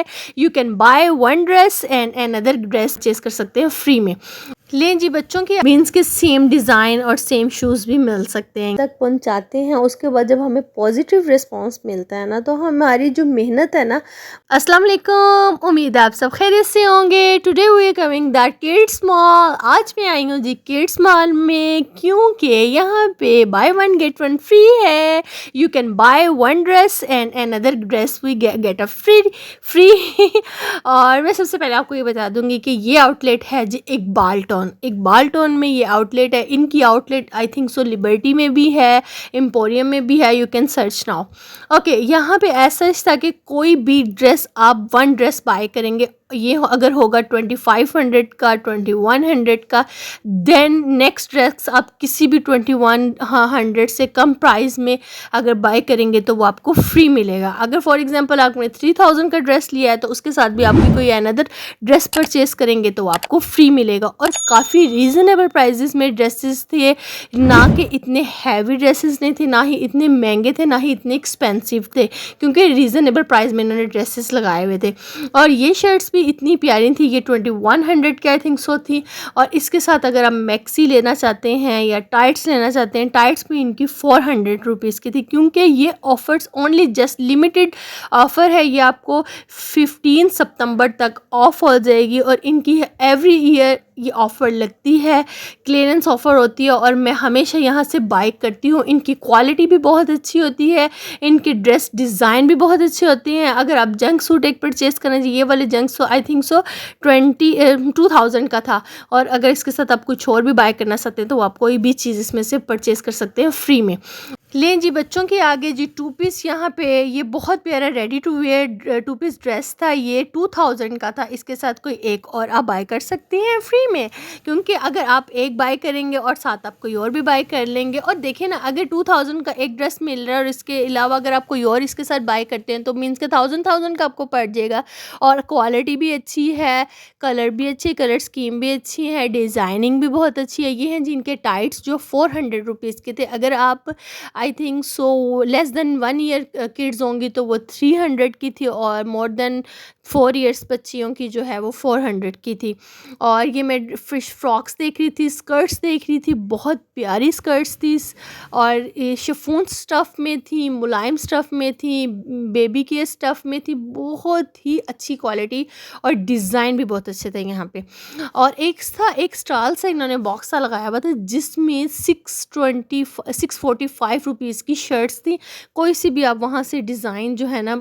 है, you can buy one dress and another dress purchase कर सकते हैं फ्री में। लें जी, बच्चों के बीन्स के सेम डिज़ाइन और सेम शूज़ भी मिल सकते हैं तक पहुंचाते हैं। उसके बाद जब हमें पॉजिटिव रिस्पांस मिलता है ना, तो हमारी जो मेहनत है ना। अस्सलाम वालेकुम, उम्मीद है आप सब खैरियत से होंगे। Today we are coming the kids mall. आज मैं आई हूँ जी किड्स मॉल में, क्योंकि यहाँ पे buy one get one free है। You can buy one dress and another dress we get a free और मैं सबसे पहले आपको ये बता दूंगी कि ये आउटलेट है जी इकबाल टाउन में ये आउटलेट है। इनकी outlet I think so liberty में भी है, एम्पोरियम में भी है। You can search now. Okay, यहाँ पे ऐसा था कि कोई भी ड्रेस आप वन ड्रेस बाय करेंगे, ये अगर होगा 2500 का, 2100 का, देन नेक्स्ट ड्रेस आप किसी भी 2100 से कम प्राइस में अगर बाय करेंगे तो वो आपको फ्री मिलेगा। अगर फॉर एग्जांपल आपने 3000 का ड्रेस लिया है तो उसके साथ भी आपकी कोई अनदर ड्रेस परचेज करेंगे तो वो आपको फ्री मिलेगा। और काफ़ी रीज़नेबल प्राइजेस में ड्रेसेस थे, ना कि इतने हैवी ड्रेसेस नहीं थे, ना ही इतने महंगे थे, ना ही इतने एक्सपेंसिव थे, क्योंकि रीज़नेबल प्राइस में इन्होंने ड्रेसेस लगाए हुए थे। और ये शर्ट्स भी इतनी प्यारी थी, ये 2100 की आई थिंक सो थी। और इसके साथ अगर आप मैक्सी लेना चाहते हैं या टाइट्स लेना चाहते हैं, टाइट्स भी इनकी 400 रुपीज़ की थी, क्योंकि ये offers only just limited offer है। ये आपको 15 सितंबर तक ऑफ हो जाएगी और इनकी एवरी ईयर ये ऑफ़र लगती है, क्लियरेंस ऑफ़र होती है। और मैं हमेशा यहाँ से बाय करती हूँ। इनकी क्वालिटी भी बहुत अच्छी होती है, इनकी ड्रेस डिज़ाइन भी बहुत अच्छे होते हैं। अगर आप जंक सूट एक परचेज़ करना चाहिए, ये वाले junk suit I think so 2000 का था। और अगर इसके साथ आप कुछ और भी बाय करना चाहते हैं तो आप कोई भी चीज़ इसमें से परचेज़ कर सकते हैं फ्री में। लें जी, बच्चों के आगे जी टू पीस, यहाँ पे ये बहुत प्यारा ready to wear two piece dress था। ये 2000 का था। इसके साथ कोई एक और आप बाय कर सकते हैं फ्री में, क्योंकि अगर आप एक बाय करेंगे और साथ आप कोई और भी बाय कर लेंगे। और देखिए ना, अगर 2000 का एक ड्रेस मिल रहा है और इसके अलावा अगर आप कोई और इसके साथ बाय करते हैं तो मीन्स के 1000 का आपको पड़ जाएगा। और क्वालिटी भी अच्छी है, कलर भी अच्छे, कलर स्कीम भी अच्छी है, डिज़ाइनिंग भी बहुत अच्छी है। ये हैं जिनके टाइट्स जो 400 रुपीज़ के थे। अगर आप I think so less than 1 year kids होंगी तो वो 300 की थी, और मोर देन 4 ईयर्स बच्चियों की जो है वो 400 की थी। और ये मैं फिश फ्रॉक्स देख रही थी, स्कर्ट्स देख रही थी, बहुत प्यारी स्कर्ट्स थी। और ये शिफॉन स्टफ़ में थी, मुलायम स्टफ़ में थी, बेबी के स्टफ़ में थी, बहुत ही अच्छी क्वालिटी और डिज़ाइन भी बहुत अच्छे थे यहाँ पे। और एक स्टॉल सा इन्होंने बॉक्स सा लगाया हुआ था जिसमें 645 रुपीज़ की शर्ट्स थी। कोई सी भी आप वहाँ से डिज़ाइन जो है ना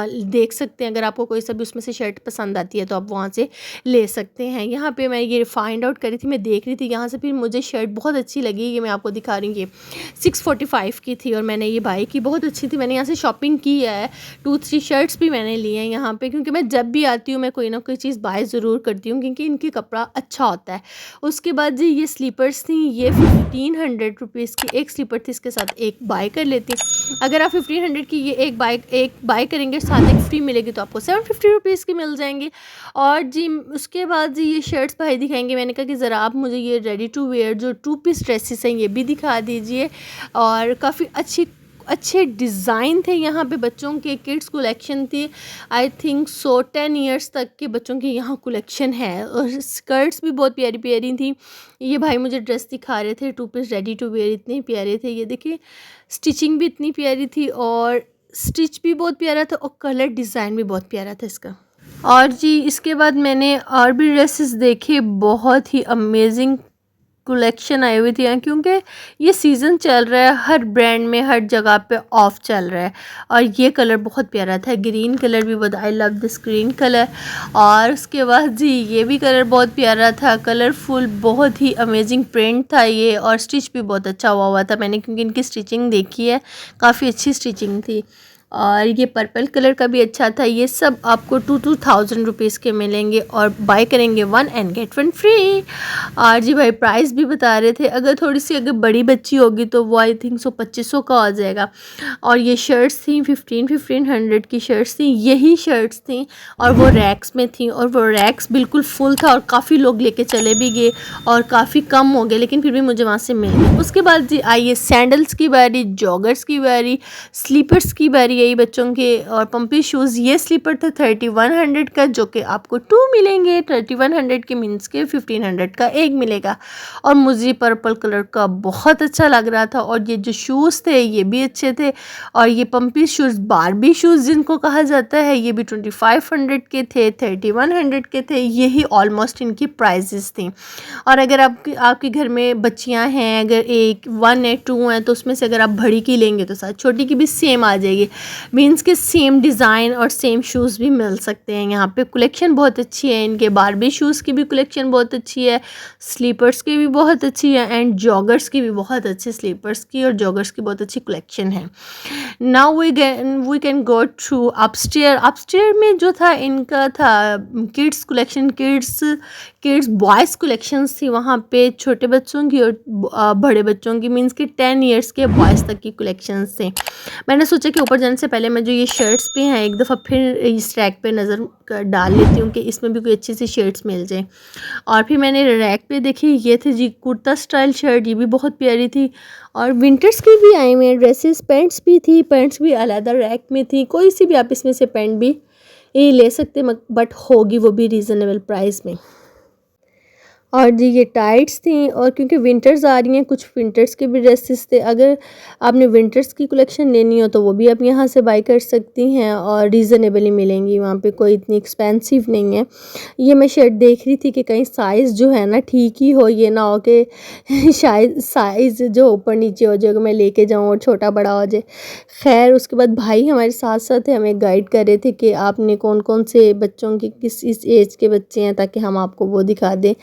देख सकते हैं। अगर आपको कोई सा भी उसमें से शर्ट पसंद आती है तो आप वहाँ से ले सकते हैं। यहाँ पे मैं ये फाइंड आउट करी थी, मैं देख रही थी यहाँ से, फिर मुझे शर्ट बहुत अच्छी लगी। ये मैं आपको दिखा रही हूँ, ये 645 की थी और मैंने ये बाई की, बहुत अच्छी थी। मैंने यहाँ से शॉपिंग की है, 2-3 शर्ट्स भी मैंने लिए हैं यहाँ पर, क्योंकि मैं जब भी आती हूँ मैं कोई ना कोई चीज़ बाय ज़रूर करती हूँ, क्योंकि इनकी कपड़ा अच्छा होता है। उसके बाद जी ये स्लीपर्स थी, ये 1500 रुपीज़ की एक स्लीपर थी, इसके साथ एक बाय कर लेती। अगर आप 1500 की ये एक बाय करेंगे, साथ एक फ्री मिलेगी, तो आपको 750 रुपीज़ की मिल जाएंगी। और जी उसके बाद जी ये शर्ट्स भाई दिखाएंगे। मैंने कहा कि ज़रा आप मुझे ये रेडी टू वेयर जो 2 पीस ड्रेसेस हैं ये भी दिखा दीजिए। और काफ़ी अच्छे डिज़ाइन थे यहाँ पे, बच्चों के किड्स कलेक्शन थी। आई थिंक सो 10 इयर्स तक के बच्चों की यहाँ कलेक्शन है। और स्कर्ट्स भी बहुत प्यारी प्यारी थी। ये भाई मुझे ड्रेस दिखा रहे थे 2 पीस रेडी टू वेयर, इतने प्यारे थे। ये देखिए स्टिचिंग भी इतनी प्यारी थी और स्टिच भी बहुत प्यारा था और कलर डिज़ाइन भी बहुत प्यारा था इसका। और जी इसके बाद मैंने और भी ड्रेसेस देखे, बहुत ही अमेजिंग कलेक्शन आई हुई थी, क्योंकि ये सीज़न चल रहा है, हर ब्रांड में हर जगह पे ऑफ चल रहा है। और ये कलर बहुत प्यारा था, ग्रीन कलर भी बहुत, I love this green colour. और उसके बाद जी ये भी कलर बहुत प्यारा था, कलरफुल, बहुत ही अमेजिंग प्रिंट था ये। और स्टिच भी बहुत अच्छा हुआ था मैंने, क्योंकि इनकी स्टिचिंग देखी है, काफ़ी अच्छी स्टिचिंग थी। और ये पर्पल कलर का भी अच्छा था। ये सब आपको 2000 रुपीज़ के मिलेंगे और बाय करेंगे 1 एंड गेट 1 फ्री। और जी भाई प्राइस भी बता रहे थे, अगर थोड़ी सी अगर बड़ी बच्ची होगी तो वो आई थिंक 2500 का आ जाएगा। और ये शर्ट्स थी 1500 की शर्ट्स थी, यही शर्ट्स थी और वो रैक्स में थी, और वो रैक्स बिल्कुल फुल था और काफ़ी लोग लेके चले भी गए और काफ़ी कम हो गए, लेकिन फिर भी मुझे वहाँ से मिल गई। उसके बाद जी आइए सैंडल्स की बारी, जॉगर्स की बारी, स्लीपर्स की बारी। यही बच्चों के और पम्पी शूज़। ये स्लीपर था 3100 का, जो कि आपको 2 मिलेंगे। 3100 के मीन्स के 1500 का एक मिलेगा। और मुझे पर्पल कलर का बहुत अच्छा लग रहा था। और ये जो शूज़ थे ये भी अच्छे थे। और ये पम्पी शूज़, बारबी शूज़ जिनको कहा जाता है, ये भी 2500 के थे, 3100 के थे। यही ऑलमोस्ट इनकी प्राइजेस थी। और अगर आपके घर में बच्चियां हैं, अगर 1 है 2 हैं, तो उसमें से अगर आप बड़ी की लेंगे तो साथ छोटी की भी सेम आ जाएगी। मीन्स के सेम डिज़ाइन और सेम शूज़ भी मिल सकते हैं। यहाँ पे कलेक्शन बहुत अच्छी है इनके। बारबी शूज़ की भी कलेक्शन बहुत अच्छी है, स्लीपर्स की भी बहुत अच्छी है, एंड जॉगर्स की भी बहुत अच्छी, स्लीपर्स की और जॉगर्स की बहुत अच्छी कलेक्शन है। Now we can go through upstair. Upstair में जो था इनका था kids collection, kids boys collections थी वहाँ पे, छोटे बच्चों की और बड़े बच्चों की, मीन्स कि 10 इयर्स के बॉयज़ तक की कलेक्शंस थे। मैंने सोचा कि ऊपर जाने से पहले मैं जो ये शर्ट्स पे हैं एक दफ़ा फिर इस रैक पे नज़र डाल लेती हूँ कि इसमें भी कोई अच्छी सी शर्ट्स मिल जाए। और फिर मैंने रैक पे देखी, ये थे जी कुर्ता स्टाइल शर्ट, ये भी बहुत प्यारी थी। और विंटर्स की भी आई हुई हैं ड्रेसेस, पैंट्स भी थी, पैंट्स भी अलग रैक में थी। कोई सी भी आप इसमें से पैंट भी ये ले सकते, बट होगी वो भी रीज़नेबल प्राइस में। और जी ये टाइट्स थी। और क्योंकि विंटर्स आ रही हैं, कुछ विंटर्स के भी ड्रेसेस थे। अगर आपने विंटर्स की कलेक्शन लेनी हो तो वो भी आप यहाँ से बाय कर सकती हैं और रीज़नेबली मिलेंगी वहाँ पे, कोई इतनी एक्सपेंसिव नहीं है। ये मैं शर्ट देख रही थी कि कहीं साइज़ जो है ना ठीक ही हो, ये ना हो कि शायद साइज़ जो ऊपर नीचे हो जाए, मैं लेके जाऊँ और छोटा बड़ा हो जाए। खैर उसके बाद भाई हमारे साथ साथ है, हमें गाइड कर रहे थे कि आपने कौन कौन से बच्चों के किस इस एज के बच्चे हैं, ताकि हम आपको वो दिखा दें।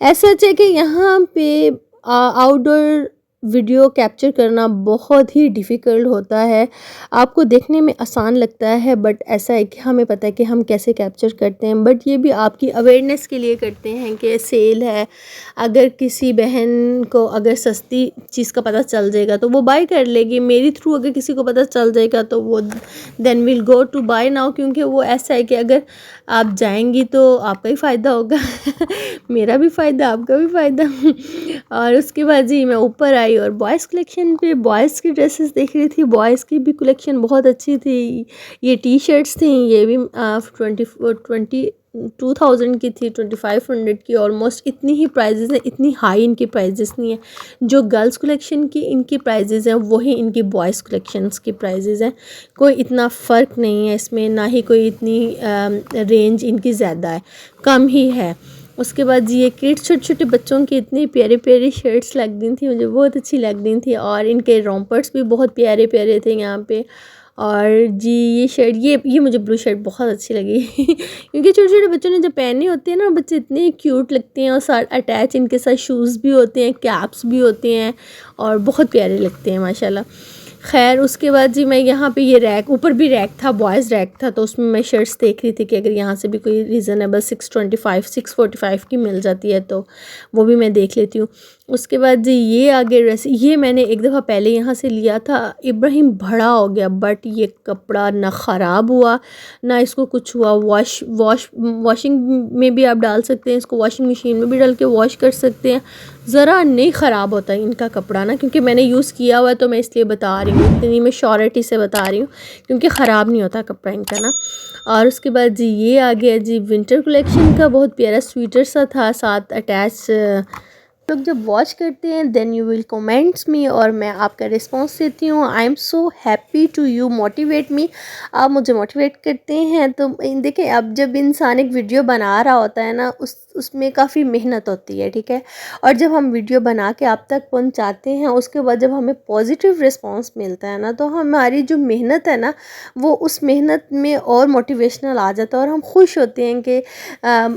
ऐसा है कि यहाँ पे आउटडोर वीडियो कैप्चर करना बहुत ही डिफ़िकल्ट होता है। आपको देखने में आसान लगता है, बट ऐसा है कि हमें पता है कि हम कैसे कैप्चर करते हैं। बट ये भी आपकी अवेयरनेस के लिए करते हैं कि सेल है, अगर किसी बहन को अगर सस्ती चीज़ का पता चल जाएगा तो वो बाय कर लेगी। मेरी थ्रू अगर किसी को पता चल जाएगा तो वो then will go to buy now, क्योंकि वो ऐसा है कि अगर आप जाएंगी तो आपका ही फ़ायदा होगा मेरा भी फ़ायदा, आपका भी फ़ायदा और उसके बाद जी मैं ऊपर आई और बॉयज़ कलेक्शन पे बॉयज़ की ड्रेसेस देख रही थी। बॉयज़ की भी कलेक्शन बहुत अच्छी थी। ये टी शर्ट्स थी, ये भी 2000 की थी, 2500 की। ऑलमोस्ट इतनी ही प्राइजेज़ हैं, इतनी हाई इनकी प्राइजेज़ नहीं है। जो गर्ल्स कलेक्शन की इनकी प्राइजेज़ हैं वही इनकी बॉयज़ कलेक्शंस की प्राइजेज़ हैं। कोई इतना फ़र्क नहीं है इसमें, ना ही कोई इतनी रेंज इनकी ज़्यादा है, कम ही है। उसके बाद जी ये किड्स छोटे छोटे बच्चों की इतनी प्यारी प्यारी शर्ट्स लग रही थी, मुझे बहुत अच्छी लग रही थी। और इनके रोम्पर्स भी बहुत प्यारे प्यारे थे यहाँ पे। और जी ये शर्ट, ये मुझे ब्लू शर्ट बहुत अच्छी लगी क्योंकि छोटे छोटे बच्चों ने जब पहने होते हैं ना, बच्चे इतने क्यूट लगते हैं। और साथ अटैच इनके साथ शूज़ भी होते हैं, कैप्स भी होते हैं और बहुत प्यारे लगते हैं माशाल्लाह। खैर उसके बाद जी मैं यहाँ पे ये रैक, ऊपर भी रैक था, बॉयज़ रैक था, तो उसमें मैं शर्ट्स देख रही थी कि अगर यहाँ से भी कोई रीज़नेबल 645 की मिल जाती है तो वो भी मैं देख लेती हूँ। उसके बाद जी ये आगे ड्रेस, ये मैंने एक दफ़ा पहले यहाँ से लिया था, इब्राहिम बड़ा हो गया, बट ये कपड़ा ना ख़राब हुआ ना इसको कुछ हुआ। वॉशिंग में भी आप डाल सकते हैं इसको, वॉशिंग मशीन में भी डाल के वॉश कर सकते हैं, ज़रा नहीं ख़राब होता इनका कपड़ा ना, क्योंकि मैंने यूज़ किया हुआ है तो मैं इसलिए बता रही हूँ, इतनी मैं श्योरिटी से बता रही हूँ, क्योंकि ख़राब नहीं होता कपड़ा इनका ना। और उसके बाद जी ये आ गया जी विंटर कलेक्शन का, बहुत प्यारा स्वेटर सा था, साथ अटैच। लोग जब वॉच करते हैं then you will comments me और मैं आपका रिस्पॉन्स देती हूँ। I am so happy to you motivate me, आप मुझे मोटिवेट करते हैं। तो देखिए अब जब इंसान एक वीडियो बना रहा होता है ना, उसमें काफ़ी मेहनत होती है, ठीक है। और जब हम वीडियो बना के आप तक पहुँचाते हैं, उसके बाद जब हमें पॉजिटिव रिस्पॉन्स मिलता है ना, तो हमारी जो मेहनत है ना वो उस मेहनत में और मोटिवेशनल आ जाता है और हम खुश होते हैं कि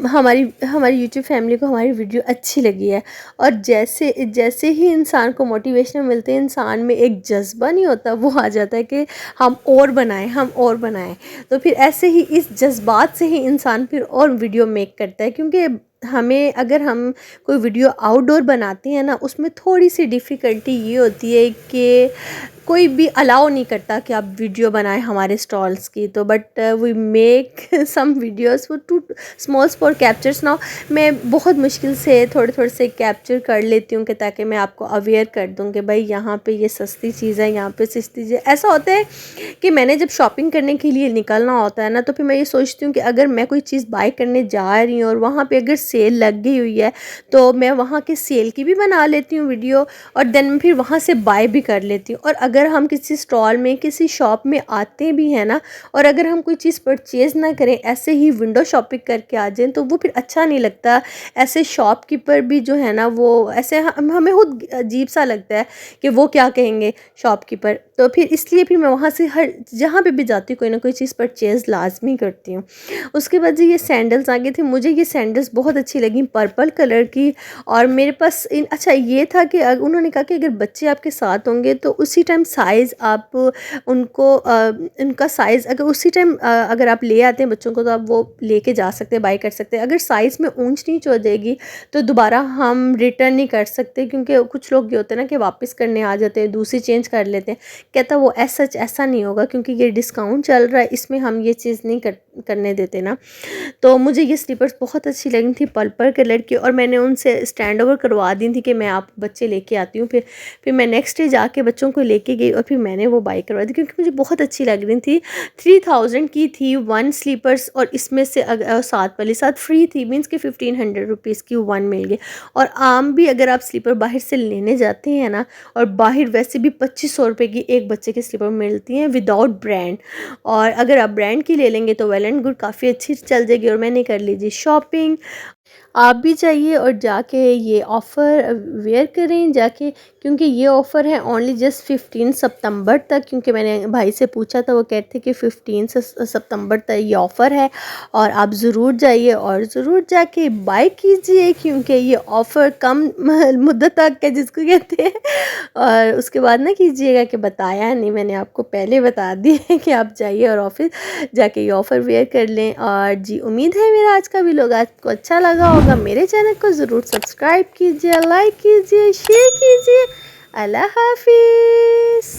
हमारी यूट्यूब फैमिली को हमारी वीडियो अच्छी लगी है। और जैसे ही इंसान को मोटिवेशन मिलते हैं, इंसान में एक जज्बा नहीं होता, वो आ जाता है कि हम और बनाएं। तो फिर ऐसे ही इस जज्बात से ही इंसान फिर और वीडियो मेक करता है। क्योंकि हमें अगर हम कोई वीडियो आउटडोर बनाते हैं ना, उसमें थोड़ी सी डिफ़िकल्टी ये होती है कि कोई भी अलाउ नहीं करता कि आप वीडियो बनाएं हमारे स्टॉल्स की, तो but we make some videos for to small for captures now. मैं बहुत मुश्किल से थोड़े से कैप्चर कर लेती हूँ कि ताकि मैं आपको अवेयर कर दूँ कि भाई यहाँ पे ये सस्ती चीज़ है, यहाँ पे सस्ती चीज़ है। ऐसा होता है कि मैंने जब शॉपिंग करने के लिए निकलना होता है ना, तो फिर मैं ये सोचती हूँ कि अगर मैं कोई चीज़ बाय करने जा रही हूँ और वहाँ पे अगर सेल लग गई हुई है तो मैं वहाँ के सेल की भी बना लेती हूँ वीडियो, और देन फिर वहाँ से बाय भी कर लेती हूँ। और अगर हम किसी स्टॉल में किसी शॉप में आते भी हैं ना, और अगर हम कोई चीज़ परचेज़ ना करें, ऐसे ही विंडो शॉपिंग करके आ जाएं, तो वो फिर अच्छा नहीं लगता। ऐसे शॉपकीपर भी जो है ना, वो ऐसे हमें खुद अजीब सा लगता है कि वो क्या कहेंगे शॉपकीपर। तो फिर इसलिए फिर मैं वहाँ से हर जहाँ पे भी जाती हूँ कोई ना कोई चीज़ परचेज़ लाजमी करती हूँ। उसके बाद ये सैंडल्स आ गए थे, मुझे ये सैंडल्स बहुत अच्छी लगी, पर्पल कलर की। और मेरे पास अच्छा ये था कि उन्होंने कहा कि अगर बच्चे आपके साथ होंगे तो उसी टाइम साइज़ आप उनको उनका साइज़ अगर उसी टाइम अगर आप ले आते हैं बच्चों को, तो आप वो लेके जा सकते हैं, बाय कर सकते हैं। अगर साइज़ में ऊंच नीच हो जाएगी तो दोबारा हम रिटर्न नहीं कर सकते, क्योंकि कुछ लोग ये होते हैं ना कि वापस करने आ जाते हैं, दूसरी चेंज कर लेते हैं। कहता वो ऐसा नहीं होगा, क्योंकि ये डिस्काउंट चल रहा है, इसमें हम ये चीज़ नहीं करने देते ना। तो मुझे ये स्लीपर्स बहुत अच्छी लगी थी, पर्पल कलर की, और मैंने उनसे स्टैंड ओवर करवा दी थी कि मैं आप बच्चे लेके आती हूँ। फिर मैं नेक्स्ट डे जाके बच्चों को लेके गई और फिर मैंने वो बाय करवा दी, क्योंकि मुझे बहुत अच्छी लग रही थी। 3000 की थी 1 स्लीपर्स, और इसमें से साथ वाली साथ फ्री थी, मीन्स कि 1500 रुपीज़ की 1 मिल गई। और आम भी अगर आप स्लीपर बाहर से लेने जाते हैं ना, और बाहर वैसे भी 2500 रुपये की एक बच्चे की स्लीपर मिलती हैं विदाउट ब्रांड, और अगर आप ब्रांड की ले लेंगे तो वेल एंड गुड, काफ़ी अच्छी चल जाएगी। और मैंने कर लीजिए शॉपिंग। आप भी जाइए और जाके ये ऑफ़र वेयर करें जाके, क्योंकि ये ऑफ़र है ओनली जस्ट 15 सितंबर तक, क्योंकि मैंने भाई से पूछा था, वो कहते कि 15 सितंबर तक ये ऑफ़र है। और आप ज़रूर जाइए और ज़रूर जाके बाय कीजिए, क्योंकि ये ऑफ़र कम मुद्दत तक है जिसको कहते हैं। और उसके बाद ना कीजिएगा कि बताया नहीं, मैंने आपको पहले बता दिया कि आप जाइए और ऑफिस जाके ये ऑफ़र वेयर कर लें। और जी उम्मीद है मेरा आज का व्लॉग आपको अच्छा लगा होगा। मेरे चैनल को ज़रूर सब्सक्राइब कीजिए, लाइक कीजिए, शेयर कीजिए। अल्लाह हाफिज़।